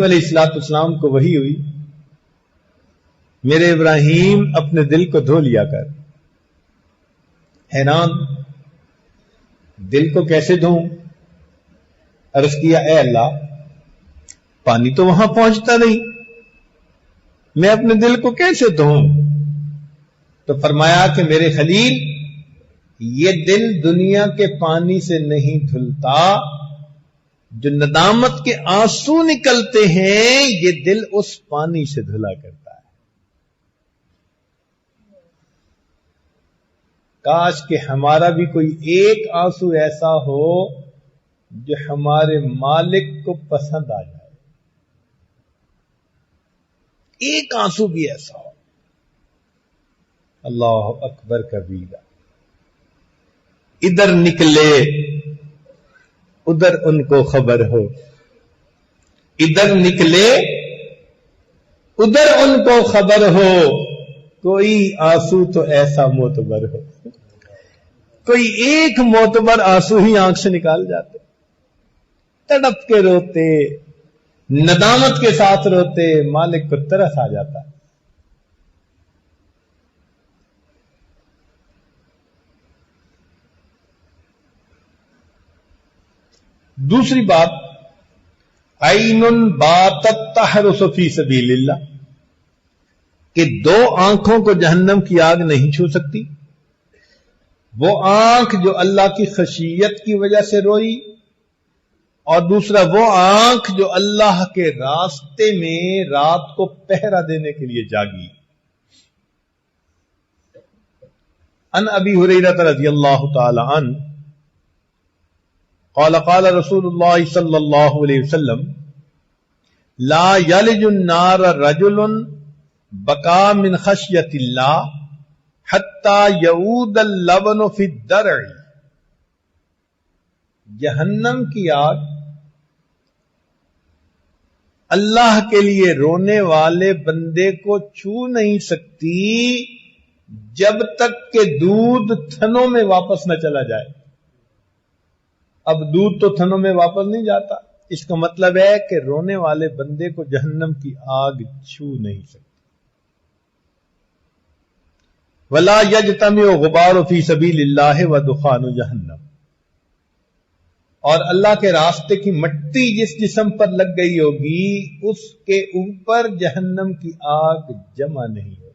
علیہ السلام کو وحی ہوئی، میرے ابراہیم اپنے دل کو دھو لیا کر۔ حیران، دل کو کیسے دھوں؟ عرض کیا اے اللہ، پانی تو وہاں پہنچتا نہیں، میں اپنے دل کو کیسے دھوں؟ تو فرمایا کہ میرے خلیل، یہ دل دنیا کے پانی سے نہیں دھلتا، جو ندامت کے آنسو نکلتے ہیں یہ دل اس پانی سے دھلا کرتا ہے۔ کاش کہ ہمارا بھی کوئی ایک آنسو ایسا ہو جو ہمارے مالک کو پسند آ جائے، ایک آنسو بھی ایسا ہو۔ اللہ اکبر کبیرہ۔ ادھر نکلے ادھر ان کو خبر ہو، ادھر نکلے ادھر ان کو خبر ہو، کوئی آنسو تو ایسا معتبر ہو۔ کوئی ایک معتبر آنسو ہی آنکھ سے نکال جاتے، تڑپ کے روتے، ندامت کے ساتھ روتے، مالک کو ترس آ جاتا۔ دوسری بات، عین باتت تحرس فی سبیل اللہ، کہ دو آنکھوں کو جہنم کی آگ نہیں چھو سکتی۔ وہ آنکھ جو اللہ کی خشیت کی وجہ سے روئی، اور دوسرا وہ آنکھ جو اللہ کے راستے میں رات کو پہرا دینے کے لیے جاگی۔ ان ابی ہریرہ رضی اللہ تعالی عنہ قال قال رسول اللہ صلی اللہ علیہ وسلم لا یلج النار رجل بکا من خشیت اللہ حتی یعود اللبن فی الدرع۔ جہنم کی آگ اللہ کے لیے رونے والے بندے کو چھو نہیں سکتی جب تک کہ دودھ تھنوں میں واپس نہ چلا جائے۔ اب دودھ تو تھنوں میں واپس نہیں جاتا، اس کا مطلب ہے کہ رونے والے بندے کو جہنم کی آگ چھو نہیں سکتی۔ ولا یجتمع غبار فی سبیل اللہ ودخان جہنم، اور اللہ کے راستے کی مٹی جس جسم پر لگ گئی ہوگی اس کے اوپر جہنم کی آگ جمع نہیں ہوگی۔